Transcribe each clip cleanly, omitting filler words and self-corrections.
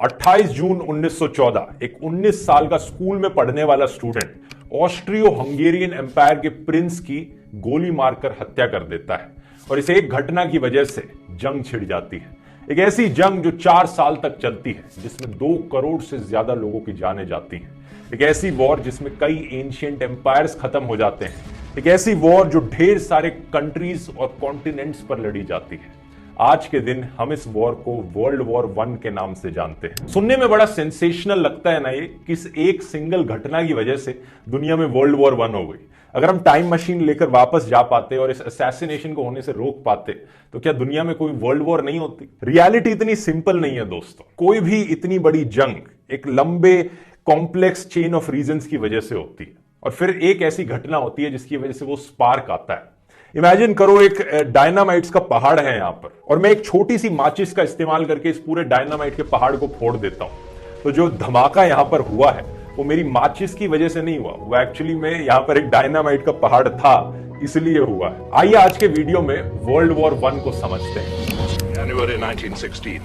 28 जून 1914 एक 19 साल का स्कूल में पढ़ने वाला स्टूडेंट ऑस्ट्रियो हंगेरियन एम्पायर के प्रिंस की गोली मारकर हत्या कर देता है और इस एक घटना की वजह से जंग छिड़ जाती है। एक ऐसी जंग जो 4 साल तक चलती है, जिसमें 2 करोड़ से ज्यादा लोगों की जानें जाती हैं। एक ऐसी वॉर जिसमें कई एंशिएंट एम्पायर्स खत्म हो जाते हैं। एक ऐसी वॉर जो ढेर सारे कंट्रीज और कॉन्टिनेंट्स पर लड़ी जाती है। आज के दिन हम इस वॉर को वर्ल्ड वॉर 1 के नाम से जानते हैं। सुनने में बड़ा सेंसेशनल लगता है ना ये, कि इस एक सिंगल घटना की वजह से दुनिया में वर्ल्ड वॉर 1 हो गई। अगर हम टाइम मशीन लेकर वापस जा पाते और इस असैसिनेशन को होने से रोक पाते तो क्या दुनिया में कोई वर्ल्ड वॉर नहीं होती? रियलिटी इतनी सिंपल नहीं है दोस्तों। कोई भी इतनी बड़ी जंग एक लंबे कॉम्प्लेक्स चेन ऑफ रीजंस की वजह से होती है और फिर एक ऐसी घटना होती है जिसकी वजह से वो स्पार्क आता है। इमेजिन करो एक डायनामाइट्स का पहाड़ है यहां पर और मैं एक छोटी सी माचिस का इस्तेमाल करके इस पूरे डायनामाइट के पहाड़ को फोड़ देता हूं। तो जो धमाका यहां पर हुआ है वो मेरी माचिस की वजह से नहीं हुआ, वो एक्चुअली में यहां पर एक डायनामाइट का पहाड़ था इसलिए हुआ है। आइए आज के वीडियो में वर्ल्ड वॉर 1 को समझते हैं। January 1916.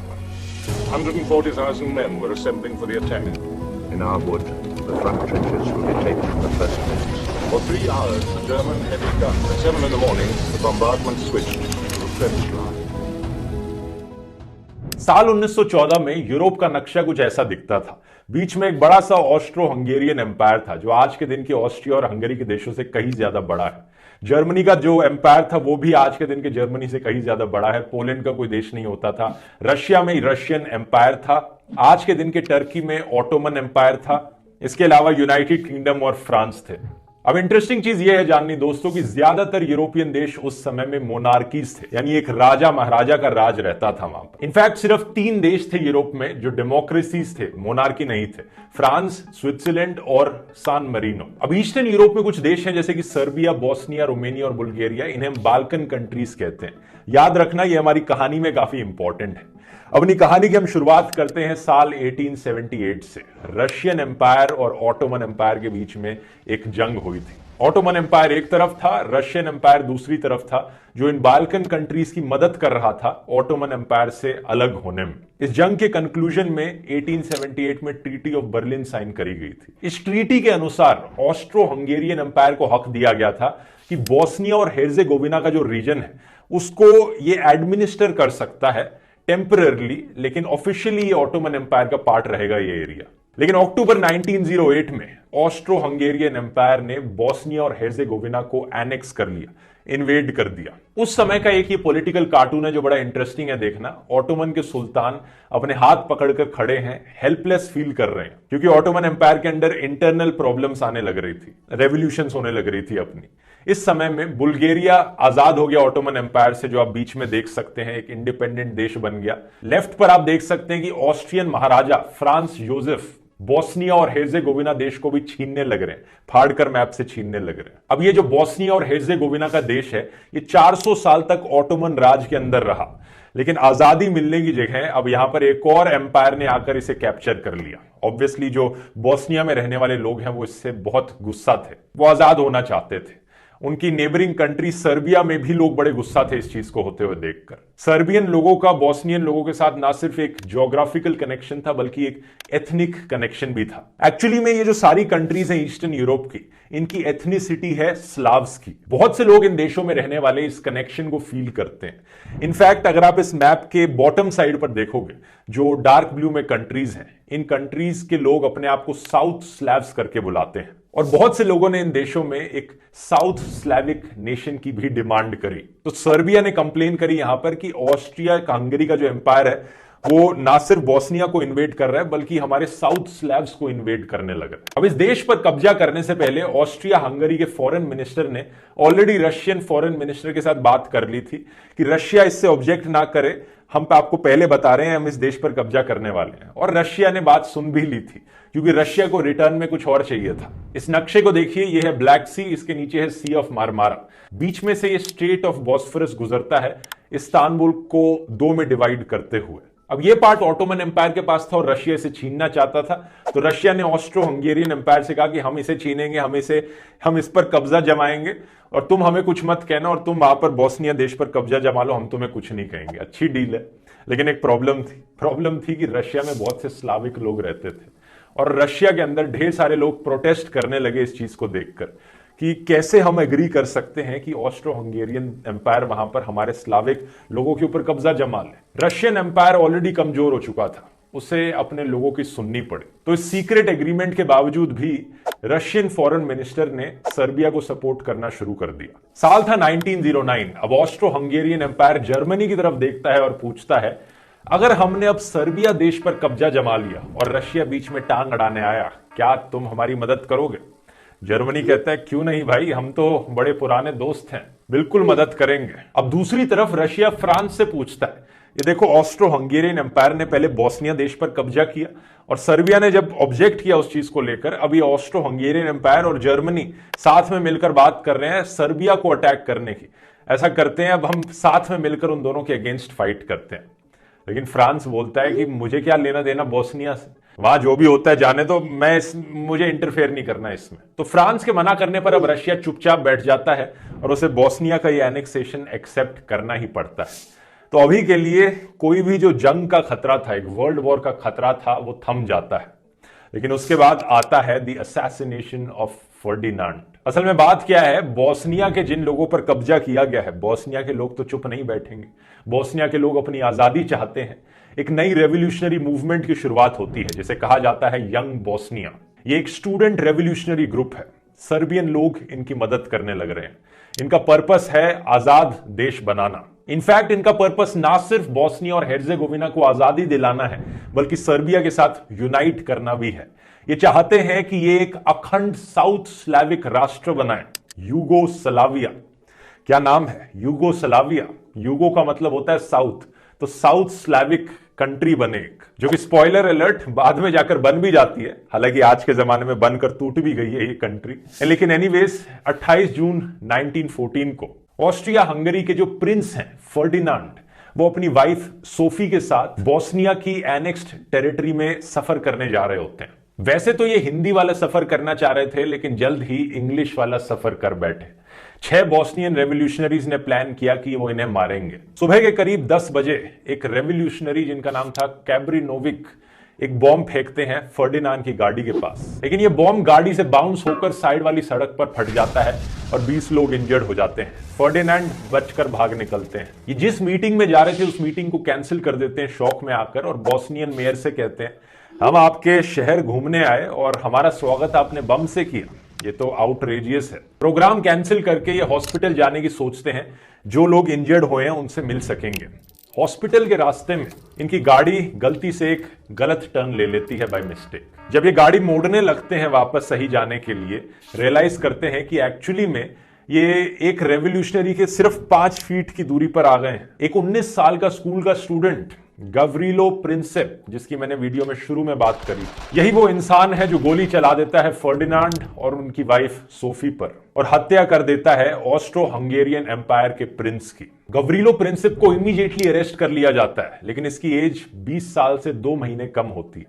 140,000 men were assembling for the attack. In our wood, the front trenches would be taken in the first place. For 3 hours, the German heavy guns. At 7 in the morning, the bombardment switched to the French line. साल 1914 में Europe का नक्शा कुछ ऐसा दिखता था। बीच में एक बड़ा सा ऑस्ट्रो हंगेरियन एम्पायर था जो आज के दिन के ऑस्ट्रिया और हंगरी के देशों से कहीं ज्यादा बड़ा है। जर्मनी का जो एम्पायर था वो भी आज के दिन के जर्मनी से कहीं ज्यादा बड़ा है। पोलैंड का कोई देश नहीं होता था। रशिया में रशियन एम्पायर था। आज के दिन के टर्की में ऑटोमन एम्पायर था। इसके अलावा यूनाइटेड किंगडम और फ्रांस थे। अब इंटरेस्टिंग चीज यह है जाननी दोस्तों कि ज्यादातर यूरोपियन देश उस समय में मोनार्कीज थे, यानी एक राजा महाराजा का राज रहता था वहां पर। इनफैक्ट सिर्फ 3 देश थे यूरोप में जो डेमोक्रेसीज थे, मोनार्की नहीं थे। फ्रांस, स्विट्जरलैंड और सान मरीनो। अब ईस्टर्न यूरोप में कुछ देश हैं जैसे कि सर्बिया, बोस्निया, रोमेनिया और बुल्गारिया। इन्हें हम बाल्कन कंट्रीज कहते हैं। याद रखना ये हमारी कहानी में काफी इंपॉर्टेंट है। अपनी कहानी की हम शुरुआत करते हैं साल 1878 से। रशियन एम्पायर और ऑटोमन एम्पायर के बीच में एक जंग हुई थी। ऑटोमन एम्पायर एक तरफ था, रशियन एम्पायर दूसरी तरफ था, जो इन बाल्कन कंट्रीज की मदद कर रहा था ऑटोमन एम्पायर से अलग होने में। इस जंग के कंक्लूजन में 1878 में ट्रीटी ऑफ बर्लिन साइन करी गई थी। इस ट्रीटी के अनुसार ऑस्ट्रो हंगेरियन एम्पायर को हक दिया गया था कि बोस्निया और हेर्जेगोविना का जो रीजन है उसको ये एडमिनिस्टर कर सकता है टेम्पररली, लेकिन ऑफिशियली ये ऑटोमन एम्पायर का पार्ट रहेगा ये एरिया। लेकिन अक्टूबर 1908 में ऑस्ट्रो हंगेरियन एम्पायर ने बोस्निया और हेर्जेगोविना को एनेक्स कर लिया, इन्वेड कर दिया। उस समय का एक ये पॉलिटिकल कार्टून है जो बड़ा इंटरेस्टिंग है देखना। ऑटोमन के सुल्तान अपने हाथ पकड़कर खड़े हैं, हेल्पलेस फील कर रहे हैं, क्योंकि ऑटोमन एम्पायर के अंदर इंटरनल प्रॉब्लम्स आने लग रही थी, रेवोल्यूशंस होने लग रही थी अपनी। इस समय में बुल्गारिया आजाद हो गया ऑटोमन एम्पायर से, जो आप बीच में देख सकते हैं, एक इंडिपेंडेंट देश बन गया। लेफ्ट पर आप देख सकते हैं कि ऑस्ट्रियन महाराजा फ्रांस जोसेफ बोस्निया और हेर्जेगोविना देश को भी छीनने लग रहे हैं, फाड़कर मैप से छीनने लग रहे हैं। अब ये जो बोस्निया और हेर्जेगोविना का देश है ये 400 साल तक ऑटोमन राज के अंदर रहा, लेकिन आजादी मिलने की जगह अब यहां पर एक और एम्पायर ने आकर इसे कैप्चर कर लिया। ऑब्वियसली जो बोस्निया में रहने वाले लोग हैं वो इससे बहुत गुस्सा थे, वो आजाद होना चाहते थे। उनकी नेबरिंग कंट्री सर्बिया में भी लोग बड़े गुस्सा थे इस चीज को होते हुए देखकर। सर्बियन लोगों का बोस्नियन लोगों के साथ ना सिर्फ एक ज्योग्राफिकल कनेक्शन था बल्कि एक एथनिक कनेक्शन भी था। एक्चुअली में ये जो सारी कंट्रीज हैं ईस्टर्न यूरोप की, इनकी एथनिसिटी है स्लाव्स की। बहुत से लोग इन देशों में रहने वाले इस कनेक्शन को फील करते हैं। इनफैक्ट अगर आप इस मैप के बॉटम साइड पर देखोगे, जो डार्क ब्लू में कंट्रीज हैं, इन कंट्रीज के लोग अपने आप को साउथ स्लैव्स करके बुलाते हैं और बहुत से लोगों ने इन देशों में एक साउथ स्लैविक नेशन की भी डिमांड करी। तो सर्बिया ने कंप्लेन करी यहां पर कि ऑस्ट्रिया हंगरी का जो एम्पायर है वो ना सिर्फ बोस्निया को इन्वेड कर रहा है बल्कि हमारे साउथ स्लैव्स को इन्वेड करने लगा। अब इस देश पर कब्जा करने से पहले ऑस्ट्रिया हंगरी के फॉरेन मिनिस्टर ने ऑलरेडी रशियन फॉरेन मिनिस्टर के साथ बात कर ली थी कि रशिया इससे ऑब्जेक्ट ना करे, हम आपको पहले बता रहे हैं हम इस देश पर कब्जा करने वाले हैं। और रशिया ने बात सुन भी ली थी क्योंकि रशिया को रिटर्न में कुछ और चाहिए था। इस नक्शे को देखिए, यह है ब्लैक सी, इसके नीचे है सी ऑफ मारमारा, बीच में से ये स्ट्रेट ऑफ बॉस्फोरस गुजरता है इस्तांबुल को 2 में डिवाइड करते हुए। अब ये पार्ट ऑटोमन एम्पायर के पास था और रशिया इसे छीनना चाहता था। तो रशिया ने ऑस्ट्रो हंगेरियन एम्पायर से कहा कि हम इसे छीनेंगे, हम इस पर कब्जा जमाएंगे और तुम हमें कुछ मत कहना, और तुम वहां पर बोस्निया देश पर कब्जा जमा लो, हम तुम्हें कुछ नहीं कहेंगे। अच्छी डील है। लेकिन एक प्रॉब्लम थी कि रशिया में बहुत से स्लाविक लोग रहते थे और रशिया के अंदर ढेर सारे लोग प्रोटेस्ट करने लगे इस चीज को देखकर कि कैसे हम एग्री कर सकते हैं कि ऑस्ट्रो हंगेरियन एम्पायर वहां पर हमारे स्लाविक लोगों के ऊपर कब्जा जमा ले। रशियन एम्पायर ऑलरेडी कमजोर हो चुका था, उसे अपने लोगों की सुननी पड़ी। तो इस सीक्रेट एग्रीमेंट के बावजूद भी रशियन फॉरेन मिनिस्टर ने सर्बिया को सपोर्ट करना शुरू कर दिया। साल था 1909। अब ऑस्ट्रो हंगेरियन एम्पायर जर्मनी की तरफ देखता है और पूछता है, अगर हमने अब सर्बिया देश पर कब्जा जमा लिया और रशिया बीच में टांग अड़ाने आया, क्या तुम हमारी मदद करोगे? जर्मनी कहता है, क्यों नहीं भाई, हम तो बड़े पुराने दोस्त हैं, बिल्कुल मदद करेंगे। अब दूसरी तरफ रशिया फ्रांस से पूछता है, ये देखो ऑस्ट्रो हंगेरियन एम्पायर ने पहले बोस्निया देश पर कब्जा किया और सर्बिया ने जब ऑब्जेक्ट किया उस चीज को लेकर, अभी ऑस्ट्रो हंगेरियन एम्पायर और जर्मनी साथ में मिलकर बात कर रहे हैं सर्बिया को अटैक करने की। ऐसा करते हैं, अब हम साथ में मिलकर उन दोनों के अगेंस्ट फाइट करते हैं। लेकिन फ्रांस बोलता है कि मुझे क्या लेना देना बोस्निया से, वहां जो भी होता है जाने तो, मुझे इंटरफेयर नहीं करना इसमें। तो फ्रांस के मना करने पर अब रशिया चुपचाप बैठ जाता है और उसे बोस्निया का ये एनेक्सेशन एक्सेप्ट करना ही पड़ता है। तो अभी के लिए कोई भी जो जंग का खतरा था, एक वर्ल्ड वॉर का खतरा था, वो थम जाता है। लेकिन उसके बाद आता है द असैसिनेशन ऑफ फर्डिनांड। असल में बात क्या है, बोस्निया के जिन लोगों पर कब्जा किया गया है, बोस्निया के लोग तो चुप नहीं बैठेंगे। बोस्निया के लोग अपनी आजादी चाहते हैं। एक नई रेवोल्यूशनरी मूवमेंट की शुरुआत होती है जिसे कहा जाता है यंग बोस्निया। ये एक स्टूडेंट रेवोल्यूशनरी ग्रुप है। सर्बियन लोग इनकी मदद करने लग रहे हैं। इनका पर्पस है आजाद देश बनाना। इनफैक्ट इनका पर्पस ना सिर्फ बोस्निया और हेर्जेगोविना को आजादी दिलाना है, बल्कि सर्बिया के साथ यूनाइट करना भी है। ये चाहते हैं कि ये एक अखंड साउथ स्लाविक राष्ट्र बनाए, यूगोस्लाविया। क्या नाम है, यूगोस्लाविया। यूगो का मतलब होता है साउथ, तो साउथ स्लाविक कंट्री बने, जो कि स्पॉइलर अलर्ट बाद में जाकर बन भी जाती है। हालांकि आज के जमाने में बनकर टूट भी गई है ये कंट्री। लेकिन एनीवेज 28 जून 1914 को ऑस्ट्रिया हंगरी के जो प्रिंस हैं फर्डिनांड, वो अपनी वाइफ सोफी के साथ बोस्निया की एनेक्स्ड टेरिटरी में सफर करने जा रहे होते हैं। वैसे तो ये हिंदी वाला सफर करना चाह रहे थे, लेकिन जल्द ही इंग्लिश वाला सफर कर बैठे। 6 बोस्नियन रेवोल्यूशनरीज ने प्लान किया कि वो इन्हें मारेंगे। सुबह के करीब 10 बजे एक रेवोल्यूशनरी जिनका नाम था कैब्रिनोविक एक बॉम्ब फेंकते हैं फर्डिनांड की गाड़ी के पास। लेकिन ये बॉम्ब गाड़ी से बाउंस होकर साइड वाली सड़क पर फट जाता है और 20 लोग इंजर्ड हो जाते हैं। फर्डिनांड बचकर भाग निकलते हैं। ये जिस मीटिंग में जा रहे थे उस मीटिंग को कैंसिल कर देते हैं शौक में आकर, और बोस्नियन मेयर से कहते हैं, हम आपके शहर घूमने आए और हमारा स्वागत आपने बम से किया, ये तो आउटरेजियस है। प्रोग्राम कैंसिल करके ये हॉस्पिटल जाने की सोचते हैं, जो लोग इंजर्ड हुए हैं उनसे मिल सकेंगे। हॉस्पिटल के रास्ते में इनकी गाड़ी गलती से एक गलत टर्न ले लेती है बाय मिस्टेक। जब ये गाड़ी मोड़ने लगते हैं वापस सही जाने के लिए, रियलाइज करते हैं कि एक्चुअली में ये एक रेवोल्यूशनरी के सिर्फ 5 फीट की दूरी पर आ गए हैं। एक 19 साल का स्कूल का स्टूडेंट गवरीलो प्रिंसेप, जिसकी मैंने वीडियो में शुरू में बात करी, यही वो इंसान है जो गोली चला देता है फर्डिनांड और उनकी वाइफ सोफी पर और हत्या कर देता है ऑस्ट्रो हंगेरियन एम्पायर के प्रिंस की। गवरीलो प्रिंसेप को इमीडिएटली अरेस्ट कर लिया जाता है, लेकिन इसकी एज 20 साल से 2 महीने कम होती है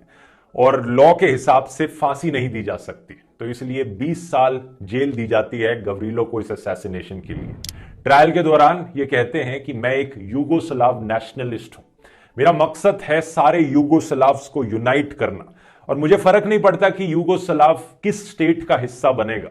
और लॉ के हिसाब से फांसी नहीं दी जा सकती, तो इसलिए 20 साल जेल दी जाती है गवरीलो को इस असैसिनेशन के लिए। ट्रायल के दौरान ये कहते हैं कि मैं एक यूगोस्लाव नेशनलिस्ट हूं, मेरा मकसद है सारे यूगोस्लाव्स को यूनाइट करना, और मुझे फर्क नहीं पड़ता कि यूगोस्लाव किस स्टेट का हिस्सा बनेगा,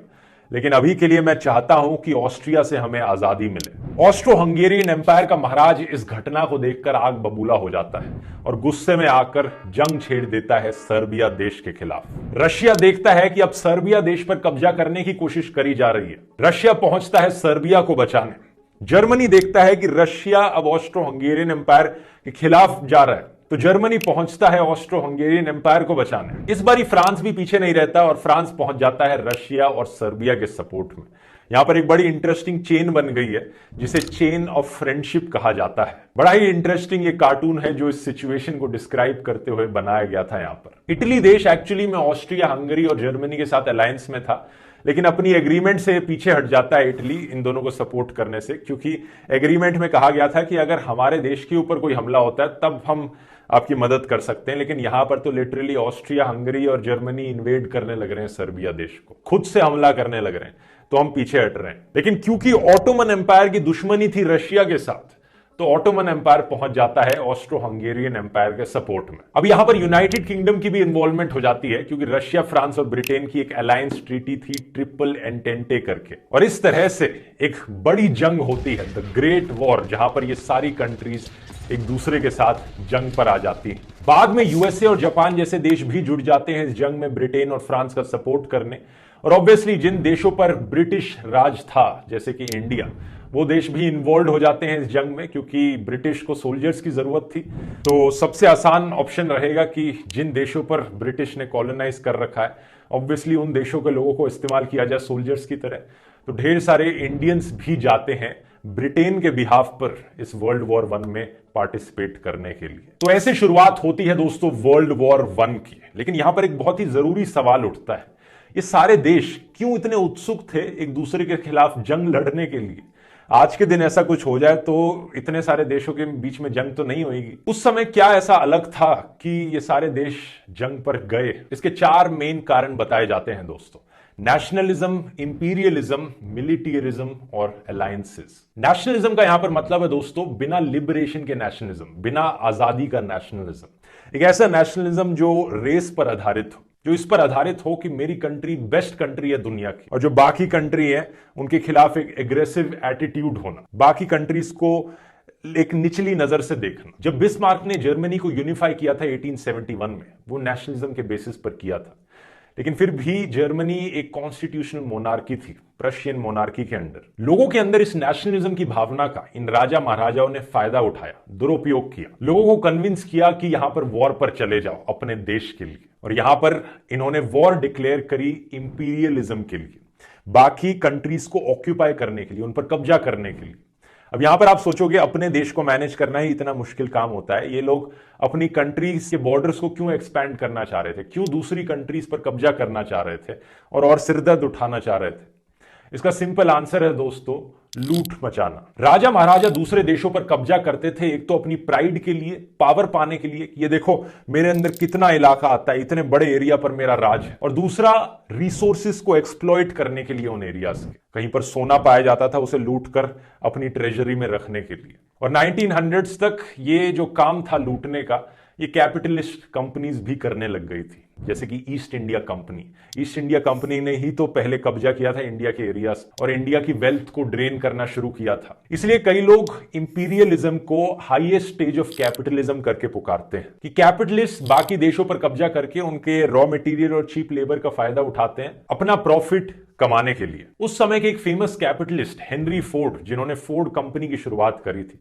लेकिन अभी के लिए मैं चाहता हूं कि ऑस्ट्रिया से हमें आजादी मिले। ऑस्ट्रो हंगेरियन एम्पायर का महाराज इस घटना को देखकर आग बबूला हो जाता है और गुस्से में आकर जंग छेड़ देता है सर्बिया देश के खिलाफ। रशिया देखता है कि अब सर्बिया देश पर कब्जा करने की कोशिश करी जा रही है। रशिया पहुंचता है सर्बिया को बचाने। जर्मनी देखता है कि रशिया अब ऑस्ट्रो हंगेरियन एम्पायर के खिलाफ जा रहा है, तो जर्मनी पहुंचता है ऑस्ट्रो हंगेरियन एम्पायर को बचाने। इस बारी फ्रांस भी पीछे नहीं रहता और फ्रांस पहुंच जाता है रशिया और सर्बिया के सपोर्ट में। यहां पर एक बड़ी इंटरेस्टिंग चेन बन गई है जिसे चेन ऑफ फ्रेंडशिप कहा जाता है। बड़ा ही इंटरेस्टिंग ये कार्टून है जो इस सिचुएशन को डिस्क्राइब करते हुए बनाया गया था। यहां पर इटली देश एक्चुअली में ऑस्ट्रिया हंगरी और जर्मनी के साथ अलायंस में था, लेकिन अपनी एग्रीमेंट से पीछे हट जाता है इटली इन दोनों को सपोर्ट करने से, क्योंकि एग्रीमेंट में कहा गया था कि अगर हमारे देश के ऊपर कोई हमला होता है तब हम आपकी मदद कर सकते हैं। लेकिन यहां पर तो लिटरली ऑस्ट्रिया हंगरी और जर्मनी इन्वेड करने लग रहे हैं सर्बिया देश को, खुद से हमला करने लग रहे हैं, तो हम पीछे हट रहे हैं। लेकिन क्योंकि ऑटोमन एम्पायर की दुश्मनी थी रशिया के साथ, तो ऑटोमन एम्पायर पहुंच जाता है ऑस्ट्रो हंगेरियन एम्पायर के सपोर्ट में। अब यहां पर यूनाइटेड किंगडम की भी इन्वॉल्वमेंट हो जाती है, क्योंकि रशिया, फ्रांस और ब्रिटेन की एक अलायंस ट्रीटी थी ट्रिपल एंटेंटे करके, और इस तरह से एक बड़ी जंग होती है, द ग्रेट वॉर, जहां पर ये सारी कंट्रीज एक दूसरे के साथ जंग पर आ जाती हैं। बाद में यूएसए और जापान जैसे देश भी जुड़ जाते हैं इस जंग में ब्रिटेन और फ्रांस का सपोर्ट करने, और ऑब्वियसली जिन देशों पर ब्रिटिश राज था जैसे कि इंडिया, वो देश भी इन्वॉल्व हो जाते हैं इस जंग में, क्योंकि ब्रिटिश को सोल्जर्स की जरूरत थी। तो सबसे आसान ऑप्शन रहेगा कि जिन देशों पर ब्रिटिश ने कॉलोनाइज कर रखा है, ऑब्वियसली उन देशों के लोगों को इस्तेमाल किया जाए सोल्जर्स की तरह। तो ढेर सारे इंडियंस भी जाते हैं ब्रिटेन के बिहाफ पर इस वर्ल्ड वॉर वन में पार्टिसिपेट करने के लिए। तो ऐसे शुरुआत होती है दोस्तों वर्ल्ड वॉर वन की। लेकिन यहां पर एक बहुत ही जरूरी सवाल उठता है, ये सारे देश क्यों इतने उत्सुक थे एक दूसरे के खिलाफ जंग लड़ने के लिए? आज के दिन ऐसा कुछ हो जाए तो इतने सारे देशों के बीच में जंग तो नहीं होगी। उस समय क्या ऐसा अलग था कि ये सारे देश जंग पर गए? इसके 4 मेन कारण बताए जाते हैं दोस्तों। नेशनलिज्म, इंपीरियलिज्म, मिलिटेरिज्म और अलायंसेस। नेशनलिज्म का यहां पर मतलब है दोस्तों बिना लिबरेशन के नेशनलिज्म, बिना आजादी का नेशनलिज्म। एक ऐसा नेशनलिज्म जो रेस पर आधारित हो, जो इस पर आधारित हो कि मेरी कंट्री बेस्ट कंट्री है दुनिया की, और जो बाकी कंट्री है उनके खिलाफ एक एग्रेसिव एटीट्यूड होना, बाकी कंट्रीज को एक निचली नजर से देखना। जब बिस्मार्क ने जर्मनी को यूनिफाई किया था 1871 में, वो नेशनलिज्म के बेसिस पर किया था। लेकिन फिर भी जर्मनी एक कॉन्स्टिट्यूशनल मोनार्की थी, प्रशियन मोनार्की के अंडर। लोगों के अंदर इस नेशनलिज्म की भावना का इन राजा महाराजाओं ने फायदा उठाया, दुरुपयोग किया, लोगों को कन्विंस किया कि यहां पर वॉर पर चले जाओ अपने देश के लिए। और यहां पर इन्होंने वॉर डिक्लेयर करी इंपीरियलिज्म के लिए, बाकी कंट्रीज को ऑक्यूपाई करने के लिए, उन पर कब्जा करने के लिए। अब यहां पर आप सोचोगे अपने देश को मैनेज करना ही इतना मुश्किल काम होता है, ये लोग अपनी कंट्रीज के बॉर्डर्स को क्यों एक्सपैंड करना चाह रहे थे, क्यों दूसरी कंट्रीज पर कब्जा करना चाह रहे थे और सिरदर्द उठाना चाह रहे थे? इसका सिंपल आंसर है दोस्तों, लूट मचाना। राजा महाराजा दूसरे देशों पर कब्जा करते थे, एक तो अपनी प्राइड के लिए, पावर पाने के लिए, ये देखो मेरे अंदर कितना इलाका आता है, इतने बड़े एरिया पर मेरा राज है, और दूसरा रिसोर्सेस को एक्सप्लॉइट करने के लिए उन एरियाज के। कहीं पर सोना पाया जाता था, उसे लूट कर अपनी ट्रेजरी में रखने के लिए। और 1900s तक ये जो काम था लूटने का, ये कैपिटलिस्ट कंपनीज भी करने लग गई थी, जैसे कि east India company. East India company ने ही तो पहले कब्जा किया था इंडिया के एरियाज और इंडिया की वेल्थ को ड्रेन करना शुरू किया था। इसलिए कई लोग इंपीरियलिज्म को हाईएस्ट स्टेज ऑफ कैपिटलिज्म करके पुकारते हैं कि कैपिटलिस्ट बाकी देशों पर कब्जा करके उनके रॉ मटेरियल और चीप लेबर का फायदा उठाते हैं अपना प्रॉफिट कमाने के लिए। उस समय के एक फेमस कैपिटलिस्ट हेनरी फोर्ड, जिन्होंने फोर्ड कंपनी की शुरुआत करी थी,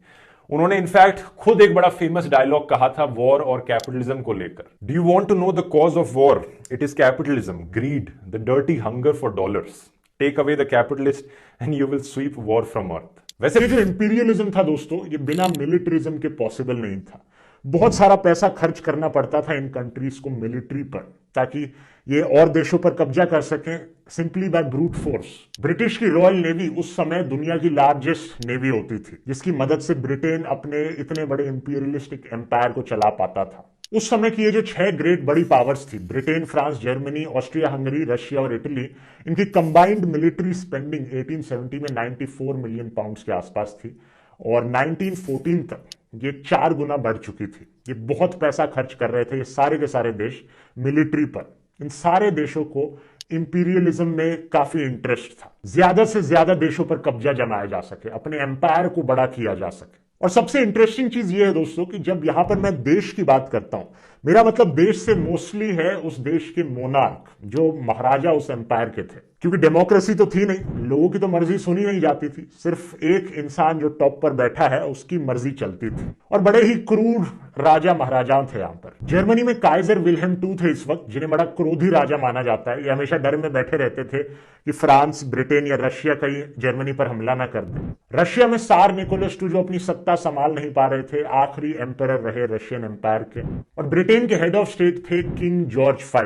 उन्होंने इनफैक्ट खुद एक बड़ा फेमस डायलॉग कहा था वॉर और कैपिटलिज्म को लेकर। Do you want to know the cause of war? It is capitalism, greed, the dirty hunger for dollars. Take away the capitalist and you will sweep war from earth. वैसे ये जो imperialism था दोस्तों, ये बिना militarism के possible नहीं था। बहुत सारा पैसा खर्च करना पड़ता था इन कंट्रीज को मिलिट्री पर, ताकि ये और देशों पर कब्जा कर सकें simply by brute force. British की रॉयल नेवी उस समय दुनिया की लार्जेस्ट नेवी होती थी, जिसकी मदद से ब्रिटेन अपने इतने बड़े इंपीरियलिस्टिक एम्पायर को चला पाता था। उस समय की ये जो 6 ग्रेट बड़ी पावर्स थी, Britain, France, Germany, Austria Hungary, Russia और इटली, इनकी कंबाइंड मिलिट्री स्पेंडिंग 1870 में 94 मिलियन पाउंड्स के आसपास थी, और 1914 तक ये 4 गुना बढ़ चुकी थी। ये बहुत पैसा खर्च कर रहे थे ये सारे के सारे देश मिलिट्री पर। इन सारे देशों को इंपीरियलिज्म में काफी इंटरेस्ट था, ज्यादा से ज्यादा देशों पर कब्जा जमाया जा सके, अपने एम्पायर को बड़ा किया जा सके। और सबसे इंटरेस्टिंग चीज ये है दोस्तों कि जब यहां पर मैं देश की बात करता हूं, मेरा मतलब देश से मोस्टली है उस देश के मोनार्क, जो महाराजा उस एम्पायर के थे। क्योंकि डेमोक्रेसी तो थी नहीं, लोगों की तो मर्जी सुनी नहीं जाती थी, सिर्फ एक इंसान जो टॉप पर बैठा है उसकी मर्जी चलती थी। और बड़े ही क्रूर राजा महाराजाओं थे यहाँ पर। जर्मनी में काइजर विल्हेम II थे इस वक्त, जिन्हें बड़ा क्रोधी राजा माना जाता है। ये हमेशा डर में बैठे रहते थे कि फ्रांस, ब्रिटेन या रशिया कहीं जर्मनी पर हमला ना कर दे। रशिया में सार निकोलस II, जो अपनी सत्ता संभाल नहीं पा रहे थे, आखिरी एम्परर रहे रशियन एम्पायर के। और ब्रिटेन के हेड ऑफ स्टेट थे किंग जॉर्ज V।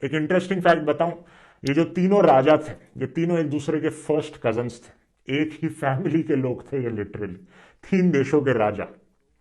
एक इंटरेस्टिंग फैक्ट बताऊं, ये जो तीनों राजा थे, ये तीनों एक दूसरे के फर्स्ट कजन्स थे, एक ही फैमिली के लोग थे ये लिटरली। 3 देशों के राजा,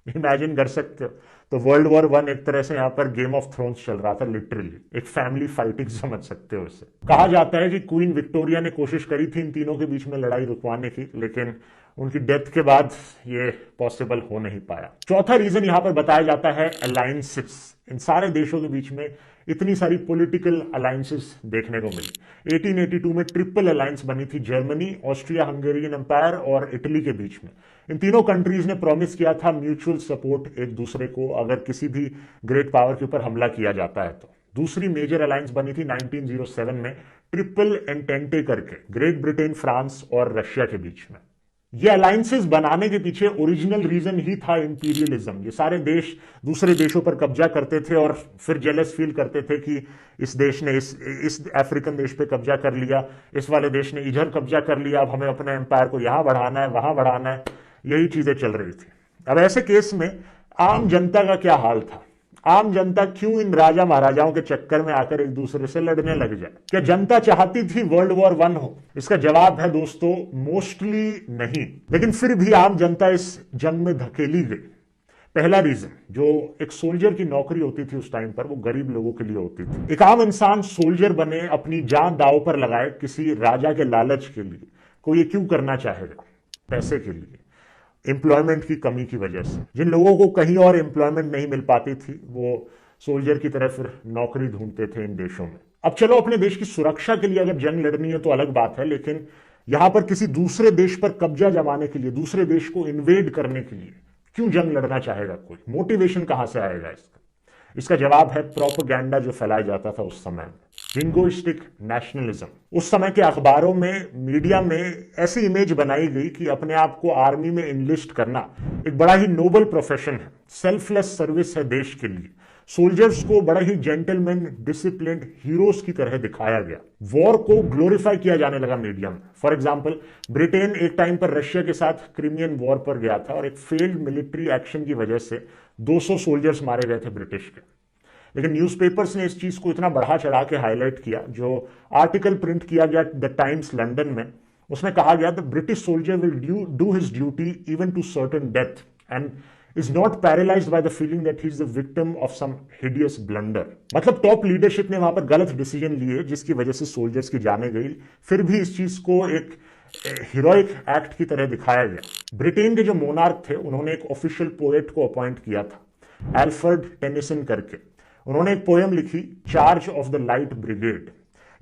इमेजिन कर सकते हो। तो वर्ल्ड वॉर 1 एक तरह से यहाँ पर गेम ऑफ थ्रोन्स चल रहा था लिटरली, एक फैमिली फाइटिंग समझ सकते हो इसे। कहा जाता है कि क्वीन विक्टोरिया ने कोशिश करी थी इन तीनों के बीच में लड़ाई रुकवाने की, लेकिन उनकी डेथ के बाद ये पॉसिबल हो नहीं पाया। चौथा रीजन यहां पर बताया जाता है अलायंसेस। इन सारे देशों के बीच में इतनी सारी पॉलिटिकल अलायंसेस देखने को मिली। 1882 में ट्रिपल अलायंस बनी थी जर्मनी, ऑस्ट्रिया हंगेरियन एम्पायर और इटली के बीच में। इन तीनों कंट्रीज ने प्रॉमिस किया था म्यूचुअल सपोर्ट एक दूसरे को अगर किसी भी ग्रेट पावर के ऊपर हमला किया जाता है तो। दूसरी मेजर अलायंस बनी थी 1907 में ट्रिपल एंटेंटे करके, ग्रेट ब्रिटेन, फ्रांस और रशिया के बीच में। ये अलायंसेस बनाने के पीछे ओरिजिनल रीजन ही था इंपीरियलिज्म। ये सारे देश दूसरे देशों पर कब्जा करते थे और फिर जेलस फील करते थे कि इस देश ने इस अफ्रीकन देश पे कब्जा कर लिया, इस वाले देश ने इधर कब्जा कर लिया, अब हमें अपने एम्पायर को यहां बढ़ाना है, वहां बढ़ाना है। यही चीजें चल रही थी। अब ऐसे केस में आम जनता का क्या हाल था? आम जनता क्यों इन राजा महाराजाओं के चक्कर में आकर एक दूसरे से लड़ने लग जाए? क्या जनता चाहती थी वर्ल्ड वॉर 1 हो? इसका जवाब है दोस्तों, मोस्टली नहीं। लेकिन फिर भी आम जनता इस जंग में धकेली गई। पहला रीजन, जो एक सोल्जर की नौकरी होती थी उस टाइम पर, वो गरीब लोगों के लिए होती थी। एक आम इंसान सोल्जर बने, अपनी जान दांव पर लगाए किसी राजा के लालच के लिए। कोई ये क्यों करना चाहेगा? पैसे के लिए, एम्प्लॉयमेंट की कमी की वजह से। जिन लोगों को कहीं और एम्प्लॉयमेंट नहीं मिल पाती थी वो सोल्जर की तरह फिर नौकरी ढूंढते थे इन देशों में। अब चलो, अपने देश की सुरक्षा के लिए अगर जंग लड़नी है तो अलग बात है, लेकिन यहां पर किसी दूसरे देश पर कब्जा जमाने के लिए, दूसरे देश को इन्वेड करने के लिए क्यों जंग लड़ना चाहेगा कोई? मोटिवेशन कहां से आएगा इसका? इसका जवाब है प्रोपेगेंडा जो फैलाया जाता था उस समय में, जिंगोइस्टिक नेशनलिज्म। उस समय के अखबारों में, मीडिया में ऐसी इमेज बनाई गई कि अपने आप को आर्मी में इनलिस्ट करना एक बड़ा ही नोबल प्रोफेशन है, सेल्फलेस सर्विस है देश के लिए। सोल्जर्स को बड़ा ही जेंटलमैन, डिसिप्लिन्ड हीरोज की तरह दिखाया गया। वॉर को ग्लोरीफाई किया जाने लगा मीडिया में। फॉर एग्जांपल, ब्रिटेन एक टाइम पर रशिया के साथ क्रीमियन वॉर पर गया था और एक फेल्ड मिलिट्री एक्शन की वजह से 200 सोल्जर्स मारे गए थे ब्रिटिश के। लेकिन न्यूज़पेपर्स ने इस चीज को इतना बढ़ा चढ़ा के हाईलाइट किया। जो आर्टिकल प्रिंट किया गया द टाइम्स लंदन में, उसमें कहा गया the British soldier will do his duty even to certain death and is not paralyzed by the feeling that he is the victim of some hideous blunder। मतलब top leadership ने वहां पर गलत decision लिए जिसकी वजह से सोल्जर्स की जाने गई, फिर भी इस चीज को एक हीरोइक एक्ट की तरह दिखाया गया। ब्रिटेन के जो मोनार्क थे उन्होंने एक ऑफिशियल पोएट को अपॉइंट किया था, एल्फ्रेड टेनिसन करके। उन्होंने एक पोएम लिखी, charge of the light brigade.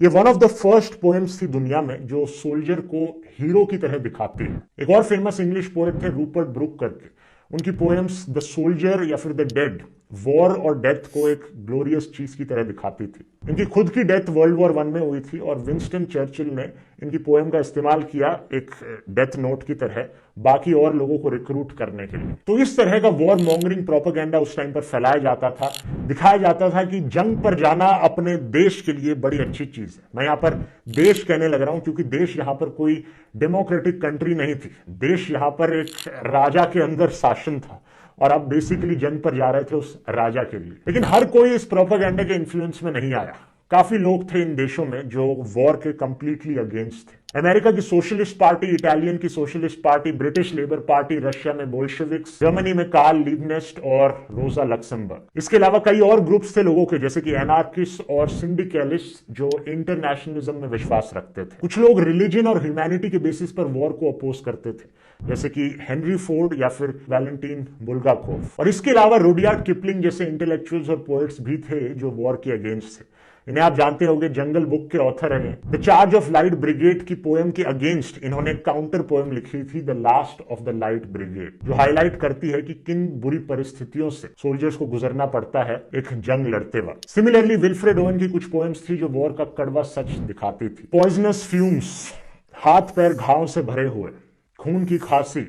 ये one of the first poems थी दुनिया में जो सोल्जर को हीरो की तरह दिखाती है। एक और फेमस इंग्लिश पोएट थे रूपर्ट ब्रुक करके, उनकी पोएम्स द सोल्जर या फिर द डेड, वॉर और डेथ को एक ग्लोरियस चीज की तरह दिखाती थी। इनकी खुद की डेथ वर्ल्ड वॉर 1 में हुई थी और विंस्टन चर्चिल ने इनकी पोएम का इस्तेमाल किया एक डेथ नोट की तरह बाकी और लोगों को रिक्रूट करने के लिए। तो इस तरह का वॉर मॉन्गरिंग प्रोपेगेंडा उस टाइम पर फैलाया जाता था। दिखाया जाता था कि जंग पर जाना अपने देश के लिए बड़ी अच्छी चीज है। मैं यहां पर देश कहने लग रहा हूं क्योंकि देश यहां पर कोई डेमोक्रेटिक कंट्री नहीं थी। देश यहां पर एक राजा के अंदर शासन था और अब बेसिकली जंग पर जा रहे थे उस राजा के लिए। लेकिन हर कोई इस प्रोपेगेंडा के इन्फ्लुएंस में नहीं आया। काफी लोग थे इन देशों में जो वॉर के कंप्लीटली अगेंस्ट थे। अमेरिका की सोशलिस्ट पार्टी, इटालियन की socialist party, British labour party, Russia में बोल्शेविक्स, जर्मनी में कार्ल लिबनेस्ट और रोजा लक्समबर्ग। इसके अलावा कई और ग्रुप्स थे लोगों के, जैसे कि एनार्किस्ट और सिंडिकलिस्ट जो इंटरनेशनलिज्म में विश्वास रखते थे। कुछ लोग रिलीजन और ह्यूमैनिटी के बेसिस पर वॉर को अपोज करते थे, जैसे कि हेनरी फोर्ड या फिर वैलेंटीन बुल्गाकोव। और इसके अलावा रुडयार्ड किपलिंग जैसे इंटेलेक्चुअल्स और पोएट्स भी थे जो वॉर के अगेंस्ट थे। इन्हें आप जानते होंगे, जंगल बुक के ऑथर हैं। The charge of light brigade की पोएम के अगेंस्ट इन्होंने काउंटर पोएम लिखी थी, the last of the light brigade, जो हाईलाइट करती है कि किन बुरी परिस्थितियों से सोल्जर्स को गुजरना पड़ता है एक जंग लड़ते वक्त। सिमिलरली विल्फ्रेड ओवन की कुछ पोएम्स थी जो वॉर का कड़वा सच दिखाती थी। पॉइजनस फ्यूम्स, हाथ पैर घाव से भरे हुए, खून की खांसी।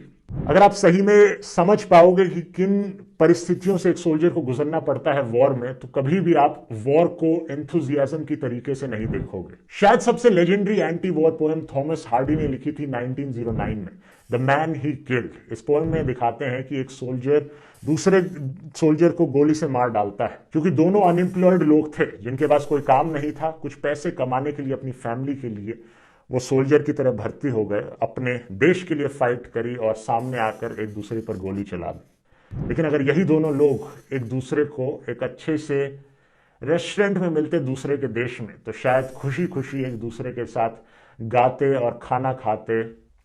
अगर आप सही में समझ पाओगे कि किन परिस्थितियों से एक सोल्जर को गुजरना पड़ता है वॉर में, तो कभी भी आप वॉर को एंथुजियाज्म की तरीके से नहीं देखोगे। शायद सबसे legendary anti war poem Thomas Hardy ने लिखी थी 1909 में, द मैन ही किल्ड। इस पोएम में दिखाते हैं कि एक सोल्जर दूसरे सोल्जर को गोली से मार डालता है। क्योंकि दोनों अनएम्प्लॉयड लोग थे जिनके पास कोई काम नहीं था, कुछ पैसे कमाने के लिए अपनी फैमिली के लिए वो सोल्जर की तरह भर्ती हो गए, अपने देश के लिए फाइट करी और सामने आकर एक दूसरे पर गोली चला दी। लेकिन अगर यही दोनों लोग एक दूसरे को एक अच्छे से रेस्टोरेंट में मिलते दूसरे के देश में, तो शायद खुशी खुशी एक दूसरे के साथ गाते और खाना खाते,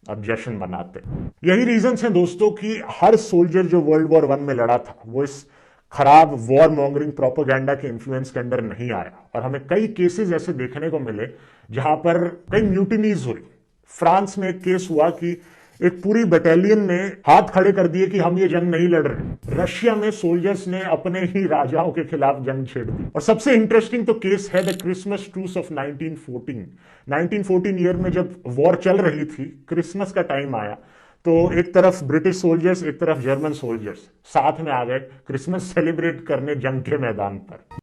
अब जश्न मनाते। यही रीजन है दोस्तों कि हर सोल्जर जो वर्ल्ड वॉर 1 में लड़ा था वो इस खराब वॉर मॉन्गरिंग प्रोपेगेंडा के इन्फ्लुएंस के अंदर नहीं आया, और हमें कई केसेस ऐसे देखने को मिले जहां पर कई म्यूटिनीज हुई। फ्रांस में एक केस हुआ कि एक पूरी बटालियन ने हाथ खड़े कर दिए कि हम ये जंग नहीं लड़ रहे। रशिया में सोल्जर्स ने अपने ही राजाओं के खिलाफ जंग छेड़ दी। और सबसे इंटरेस्टिंग तो केस है the Christmas truce of 1914। 1914 year में जब वॉर चल रही थी, क्रिसमस का टाइम आया, तो एक तरफ ब्रिटिश सोल्जर्स, एक तरफ जर्मन सोल्जर्स साथ में आ गए क्रिसमस सेलिब्रेट करने जंग के मैदान पर।